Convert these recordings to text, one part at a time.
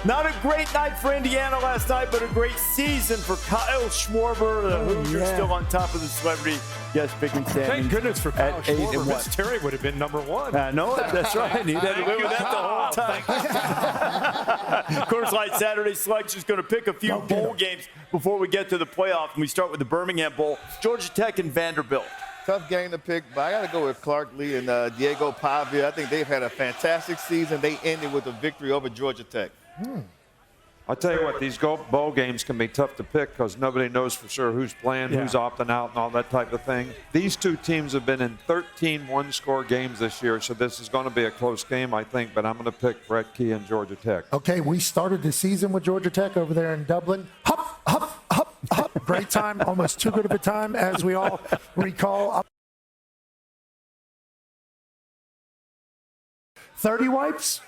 Not a great night for Indiana last night, but a great season for Kyle Schwarber. The Hoosiers still on top of the celebrity guest picking standings. Thank goodness for Kyle Schwarber. Rece Terry would have been number one. I know it. That's right. He had to live with that the whole time. Coors Light Saturday Selection is going to pick a few bowl games before we get to the playoff. And we start with the Birmingham Bowl, Georgia Tech and Vanderbilt. Tough game to pick, but I got to go with Clark Lee and Diego Pavia. I think they've had a fantastic season. They ended with a victory over Georgia Tech. I'll tell you what, these bowl games can be tough to pick because nobody knows for sure who's playing, who's opting out, and all that type of thing. These two teams have been in 13 one-score games this year, so this is going to be a close game, I think, but I'm going to pick Brett Key and Georgia Tech. Okay, we started the season with Georgia Tech over there in Dublin. Hop, hop, hop, hop. Great time, almost too good of a time, as we all recall. 30 wipes?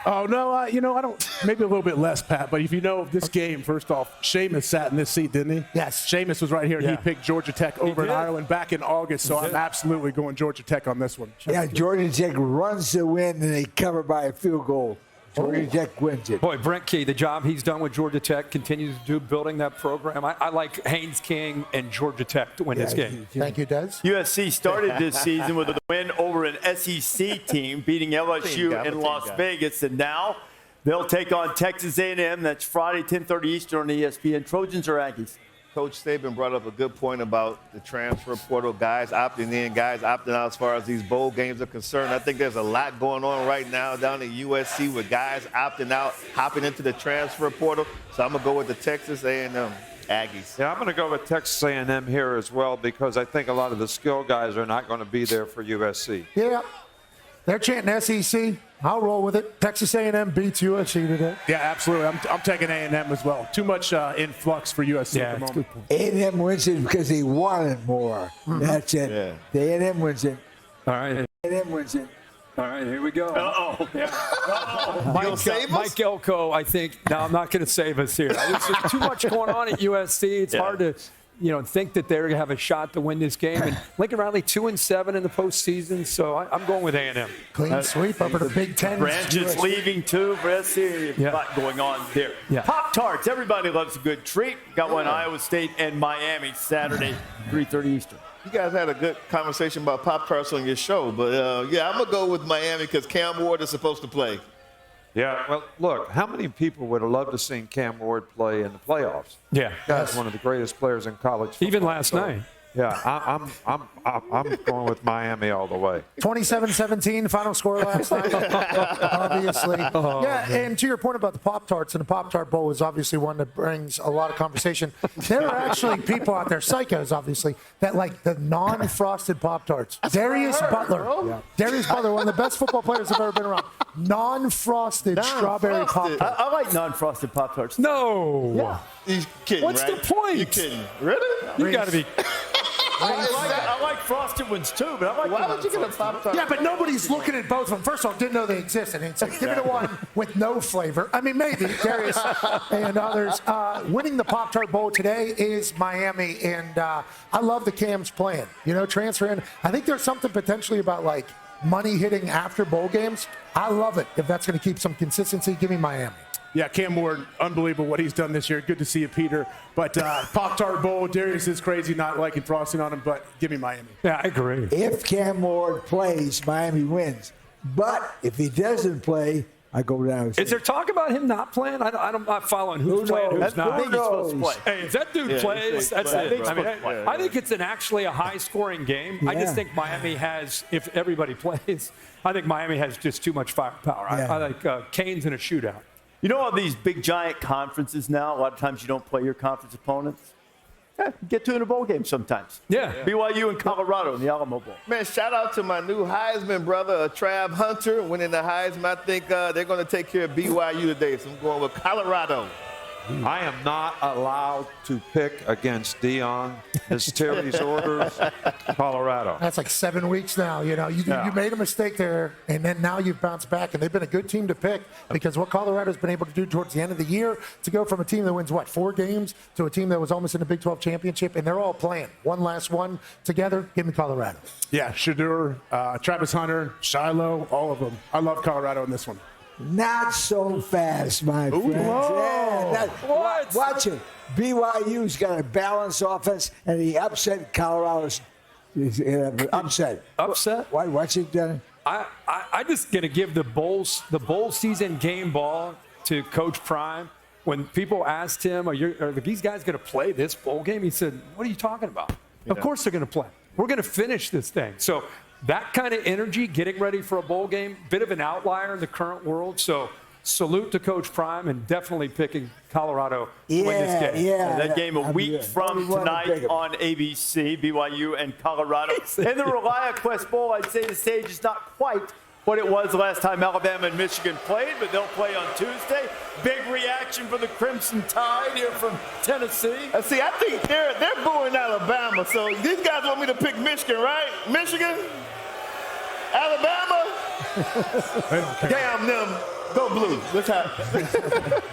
Oh, no, I don't. Maybe a little bit less, Pat. But if you know this game, first off, Seamus sat in this seat, didn't he? Yes. Seamus was right here, and he picked Georgia Tech over in Ireland back in August. So I'm absolutely going Georgia Tech on this one. Yeah, Georgia Tech runs the win, and they cover by a field goal. Georgia Tech wins it. Boy, Brent Key, the job he's done with Georgia Tech, continues to do building that program. I like Haynes King and Georgia Tech to win this game. Thank you, Des. USC started this season with a win over an SEC team, beating LSU in Las Vegas, and now they'll take on Texas A&M. That's Friday, 10:30 Eastern on ESPN. Trojans or Aggies? Coach Saban brought up a good point about the transfer portal, guys opting in, guys opting out as far as these bowl games are concerned. I think there's a lot going on right now down at USC with guys opting out, hopping into the transfer portal. So I'm going to go with the Texas A&M Aggies. Yeah, I'm going to go with Texas A&M here as well because I think a lot of the skill guys are not going to be there for USC. Yeah, they're chanting SEC. I'll roll with it. Texas A&M beats USC today. Yeah, absolutely. I'm taking A&M as well. Too much influx for USC at the moment. A&M wins it because they wanted more. That's it. Yeah. The A&M wins it. All right. A&M wins it. All right, here we go. Uh-oh. Mike Elko, I think. No, I'm not going to save us here. There's just too much going on at USC. It's hard to think that they're going to have a shot to win this game. And Lincoln Riley 2-7 in the postseason, so I'm going with A&M. Clean sweep over the Big Ten. Branches leaving too for SC. A lot going on there. Yeah. Pop-Tarts. Everybody loves a good treat. Got one Iowa State and Miami Saturday, 3:30 Eastern. You guys had a good conversation about Pop-Tarts on your show, but I'm going to go with Miami because Cam Ward is supposed to play. Yeah, well, look, how many people would have loved to see Cam Ward play in the playoffs? Yeah. He's one of the greatest players in college football. Even last night. Yeah, I'm going with Miami all the way. 27-17 final score last night, obviously. Yeah, and to your point about the Pop-Tarts, and the Pop-Tart Bowl is obviously one that brings a lot of conversation. There are actually people out there, psychos obviously, that like the non-frosted Pop-Tarts. Darius Butler. Darius Butler, one of the best football players I've ever been around. Non-frosted strawberry Pop-Tarts. I like non-frosted Pop-Tarts. No. Yeah. You're kidding, What's right? the point? You're kidding. Really? You got to be. I like frosted ones too, but I like Why would you get a Pop-Tart? Yeah, but nobody's looking at both of them. First of all, didn't know they existed. It's like, give me the one with no flavor. I mean, maybe Darius and others. Winning the Pop-Tart Bowl today is Miami, and I love the Cam's plan. Transferring. I think there's something potentially about like money hitting after bowl games. I love it. If that's going to keep some consistency, give me Miami. Yeah, Cam Ward, unbelievable what he's done this year. Good to see you, Peter. But Pop-Tart Bowl, Darius is crazy not liking frosting on him, but give me Miami. Yeah, I agree. If Cam Ward plays, Miami wins. But if he doesn't play, I go down. Is there talk about him not playing? I'm not following who's playing, who's not. He's supposed to play. Hey, if that dude plays, that's it. I think it's actually a high-scoring game. Yeah. I just think Miami has, if everybody plays, I think Miami has just too much firepower. Yeah. I think Kane's in a shootout. All these big, giant conferences now, a lot of times you don't play your conference opponents. Yeah, get to in a bowl game sometimes. Yeah. BYU and Colorado in the Alamo Bowl. Man, shout out to my new Heisman brother, Trav Hunter, winning the Heisman. I think they're going to take care of BYU today, so I'm going with Colorado. I am not allowed to pick against Dion. It's Terry's orders. Colorado. That's like 7 weeks now. You made a mistake there, and then now you've bounced back, and they've been a good team to pick because what Colorado's been able to do towards the end of the year to go from a team that wins, 4 games to a team that was almost in the Big 12 championship, and they're all playing one last one together. Give me Colorado. Yeah, Shadur, Travis Hunter, Shiloh, all of them. I love Colorado in this one. Not so fast, my friends. Yeah, What? Watch it. BYU's got a balanced offense, and he upset Colorado's upset. Upset? Why? What's it done? I'm just going to give the bowl season game ball to Coach Prime. When people asked him, are these guys going to play this bowl game? He said, what are you talking about? Of course they're going to play. We're going to finish this thing. So that kind of energy, getting ready for a bowl game, bit of an outlier in the current world. So salute to Coach Prime and definitely picking Colorado to win this game. Yeah, That game a week from tonight on ABC, BYU and Colorado. In the Relia Quest Bowl, I'd say the stage is not quite what it was last time Alabama and Michigan played, but they'll play on Tuesday. Big reaction for the Crimson Tide here from Tennessee. See, I think they're booing Alabama, so these guys want me to pick Michigan, right? Michigan? Alabama? Damn them. Go blue. What's happening?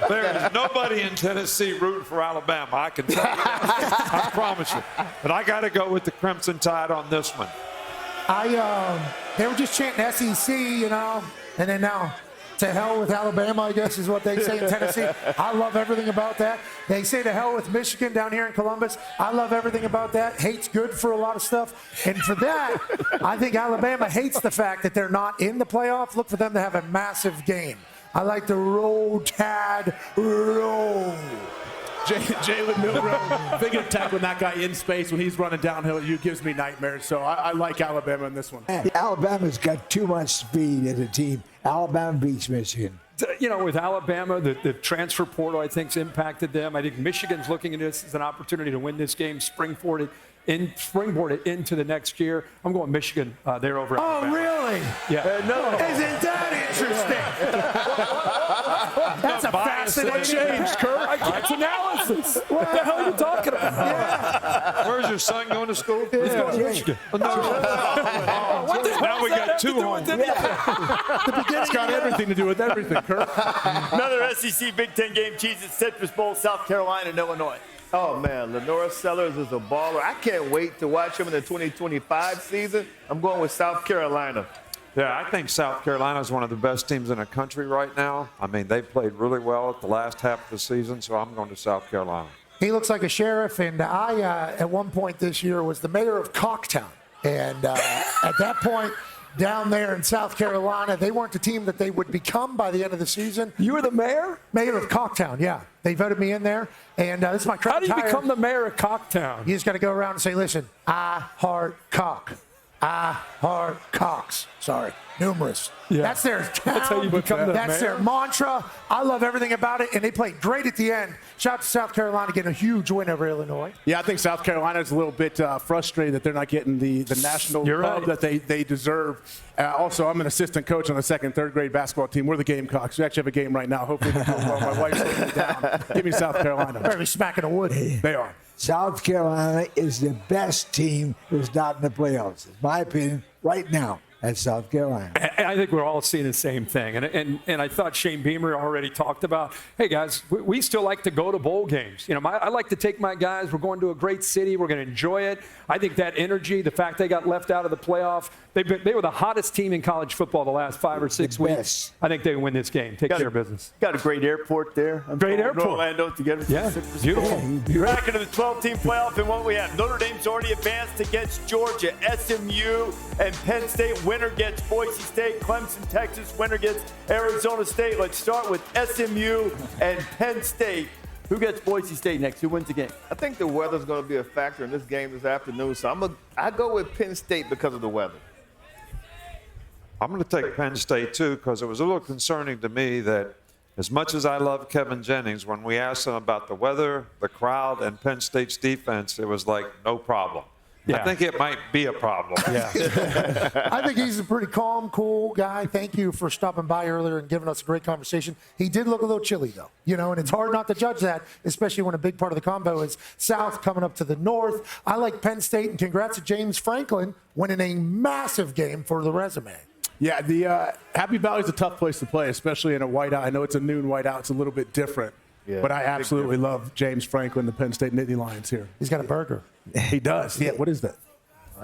There is nobody in Tennessee rooting for Alabama. I can tell you that. I promise you. But I got to go with the Crimson Tide on this one. They were just chanting SEC, and then now to hell with Alabama, I guess is what they say in Tennessee. I love everything about that. They say to hell with Michigan down here in Columbus. I love everything about that. Hate's good for a lot of stuff. And for that, I think Alabama hates the fact that they're not in the playoff. Look for them to have a massive game. I like the roll, Tad, roll. Jalen Milroe, big attack when that guy in space when he's running downhill, gives me nightmares. So I like Alabama in this one. Alabama's got too much speed as a team. Alabama beats Michigan. With Alabama, the transfer portal, I think, has impacted them. I think Michigan's looking at this as an opportunity to win this game, springboard it into the next year. I'm going Michigan there over Alabama. Oh, really? Yeah. Isn't that interesting? That's a fascinating change, Kirk. It's analysis. What the hell are you talking about? Yeah. Where's your son going to school? He's going to Michigan. Now we got two on. It's got everything to do with everything, Kirk. Another SEC Big Ten game, Cheez-It Citrus Bowl, South Carolina and Illinois. Oh, man, Lenora Sellers is a baller. I can't wait to watch him in the 2025 season. I'm going with South Carolina. Yeah, I think South Carolina is one of the best teams in the country right now. I mean, they played really well at the last half of the season, so I'm going to South Carolina. He looks like a sheriff, and I, at one point this year, was the mayor of Cocktown. And at that point, down there in South Carolina, they weren't the team that they would become by the end of the season. You were the mayor? Mayor of Cocktown, yeah. They voted me in there, and this is my How do you become the mayor of Cocktown? You just got to go around and say, listen, I heart cock. I heart cocks. Sorry, numerous. Yeah. That's their town. That's how you become the That's mayor? their mantra. I love everything about it, and they played great at the end. Shout out to South Carolina getting a huge win over Illinois. Yeah, I think South Carolina is a little bit frustrated that they're not getting the national pub that they deserve. Also, I'm an assistant coach on the second, third grade basketball team. We're the Gamecocks. We actually have a game right now. Hopefully they're doing well. My wife's taking it down. Give me South Carolina. Better be smacking the wood. They are. South Carolina is the best team who's not in the playoffs. In my opinion, right now, at South Carolina. And I think we're all seeing the same thing. And I thought Shane Beamer already talked about, hey, guys, we still like to go to bowl games. I like to take my guys. We're going to a great city. We're going to enjoy it. I think that energy, the fact they got left out of the playoff, they were the hottest team in college football the last 5 or 6 weeks. I think they win this game. Take care of business. Got a great airport there. Great airport. Orlando together. Yeah, beautiful. Back into the 12-team playoff, and what we have. Notre Dame's already advanced against Georgia. SMU and Penn State. Winner gets Boise State. Clemson, Texas. Winner gets Arizona State. Let's start with SMU and Penn State. Who gets Boise State next? Who wins the game? I think the weather's going to be a factor in this game this afternoon, so I go with Penn State because of the weather. I'm going to take Penn State, too, because it was a little concerning to me that as much as I love Kevin Jennings, when we asked him about the weather, the crowd, and Penn State's defense, it was like, no problem. Yeah. I think it might be a problem. Yeah. I think he's a pretty calm, cool guy. Thank you for stopping by earlier and giving us a great conversation. He did look a little chilly, though, and it's hard not to judge that, especially when a big part of the combo is South coming up to the north. I like Penn State, and congrats to James Franklin winning a massive game for the resume. Yeah, the Happy Valley is a tough place to play, especially in a whiteout. I know it's a noon whiteout. It's a little bit different. Yeah, but I absolutely love James Franklin, the Penn State Nittany Lions here. He's got a burger. He does. Yeah, what is that?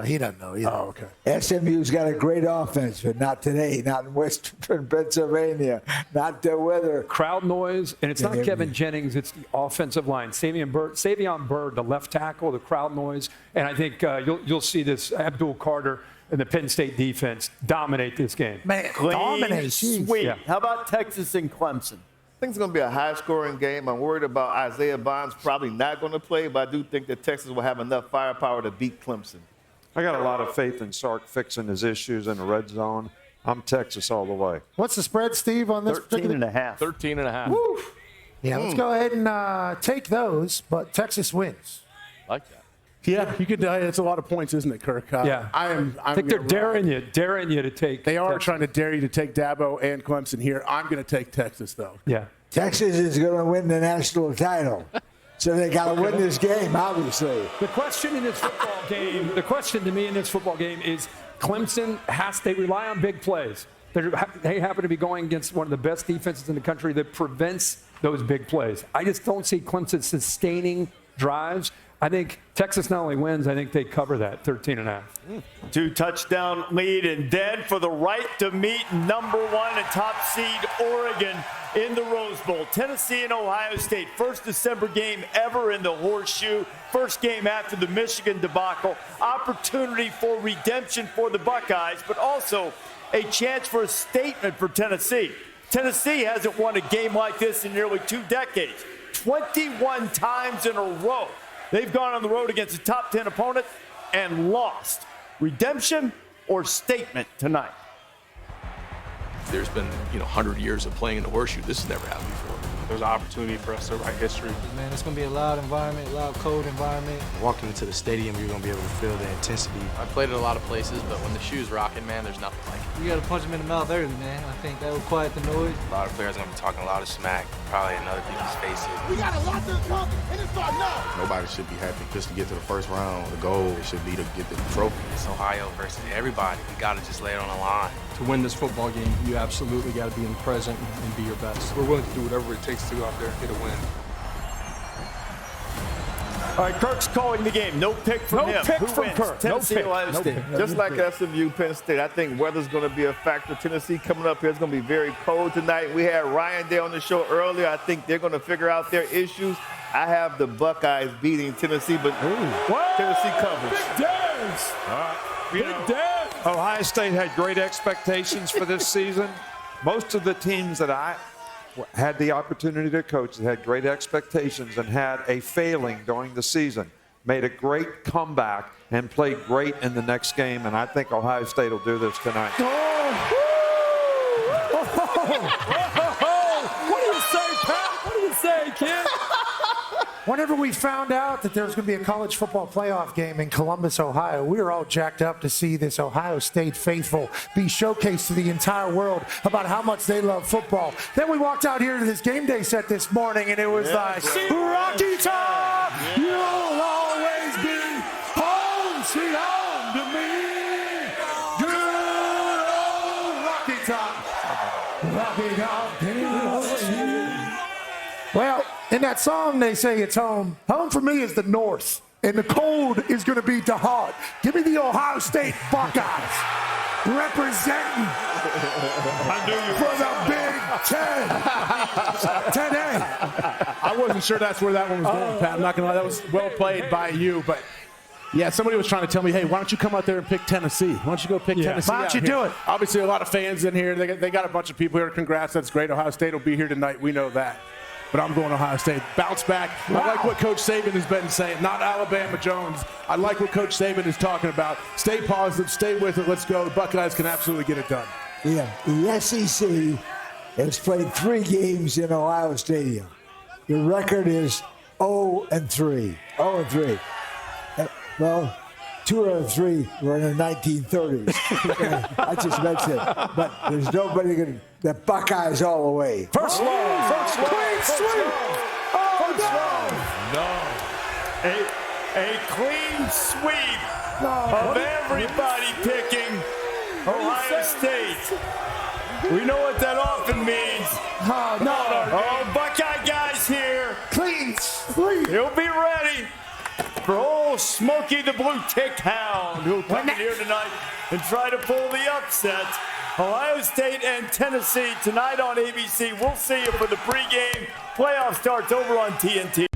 He doesn't know either. Oh, okay. SMU's got a great offense, but not today, not in Western Pennsylvania, not the weather. Crowd noise, and it's not Kevin Jennings, it's the offensive line. Savion Byrd, the left tackle, the crowd noise, and I think you'll see this Abdul Carter and the Penn State defense dominate this game. Man, Clean dominate. sweep. Yeah. How about Texas and Clemson? I think it's going to be a high-scoring game. I'm worried about Isaiah Bonds probably not going to play, but I do think that Texas will have enough firepower to beat Clemson. I got a lot of faith in Sark fixing his issues in the red zone. I'm Texas all the way. What's the spread, Steve, on this 13.5. 13.5. Woo. Yeah, let's go ahead and take those, but Texas wins. Like that. Yeah, you could. It's a lot of points, isn't it, Kirk? Yeah. I think they're daring you to take. They are Texas. trying to dare you to take Dabo and Clemson here. I'm going to take Texas, though. Yeah. Texas is going to win the national title. So they got to win this game, obviously. The question in this football game, the question to me in this football game is Clemson they rely on big plays. They happen to be going against one of the best defenses in the country that prevents those big plays. I just don't see Clemson sustaining drives. I think Texas not only wins, I think they cover that 13.5. 2-touchdown lead, and then for the right to meet number 1 and top seed Oregon in the Rose Bowl. Tennessee and Ohio State, first December game ever in the Horseshoe. First game after the Michigan debacle. Opportunity for redemption for the Buckeyes, but also a chance for a statement for Tennessee. Tennessee hasn't won a game like this in nearly 2 decades. 21 times in a row. They've gone on the road against a top 10 opponent and lost. Redemption or statement tonight? There's been 100 years of playing in the Horseshoe. This has never happened before. There's an opportunity for us to write history. Man, it's going to be a loud environment, loud, cold environment. Walking into the stadium, you're going to be able to feel the intensity. I played in a lot of places, but when the shoe's rocking, man, there's nothing like it. You got to punch them in the mouth early, man. I think that will quiet the noise. A lot of players are going to be talking a lot of smack, probably in other people's faces. We got a lot to come, and it's starting now. Nobody should be happy just to get to the first round. The goal should be to get the trophy. It's Ohio versus everybody. We got to just lay it on the line. To win this football game, you absolutely got to be in the present and be your best. We're willing to do whatever it takes to go out there and get a win. All right, Kirk's calling the game. No pick from him. No pick Who from wins? Kirk. Tennessee, No pick. Ohio State. Just like SMU, Penn State, I think weather's going to be a factor. Tennessee coming up here is going to be very cold tonight. We had Ryan there on the show earlier. I think they're going to figure out their issues. I have the Buckeyes beating Tennessee, but Tennessee covers. Ohio State had great expectations for this season. Most of the teams that I had the opportunity to coach that had great expectations and had a failing during the season made a great comeback and played great in the next game, and I think Ohio State will do this tonight. What do you say, Pat? What do you say, kid? Whenever we found out that there was going to be a college football playoff game in Columbus, Ohio, we were all jacked up to see this Ohio State faithful be showcased to the entire world about how much they love football. Then we walked out here to this game day set this morning, and it was like, Rocky Top, you'll always be home, sweet home to me. Good old Rocky Top. Rocky Top, well, in that song, they say it's home. Home for me is the North, and the cold is going to be the heart. Give me the Ohio State Buckeyes representing for the Big Ten today. I wasn't sure that's where that one was going, Pat. I'm not going to lie. That was well played by you, but yeah, somebody was trying to tell me, hey, why don't you come out there and pick Tennessee? Why don't you go pick Tennessee? Why don't you do it? Obviously, a lot of fans in here. They got a bunch of people here. Congrats. That's great. Ohio State will be here tonight. We know that. But I'm going Ohio State. Bounce back. Wow. I like what Coach Saban has been saying. Not Alabama Jones. I like what Coach Saban is talking about. Stay positive. Stay with it. Let's go. The Buckeyes can absolutely get it done. Yeah, the SEC has played 3 games in Ohio Stadium. The record is 0-3. 0-3. Well, 2 out of 3 were in the 1930s. I just mentioned it. But there's nobody going to. The Buckeyes all the way. First love. Clean sweep. A clean sweep of everybody picking Ohio State. We know what that often means. Oh, Buckeye guys here. Clean sweep. He'll be ready for old Smokey the Blue Tick Hound, who will come in here tonight and try to pull the upset. Ohio State and Tennessee tonight on ABC. We'll see you for the pregame. Playoff starts over on TNT.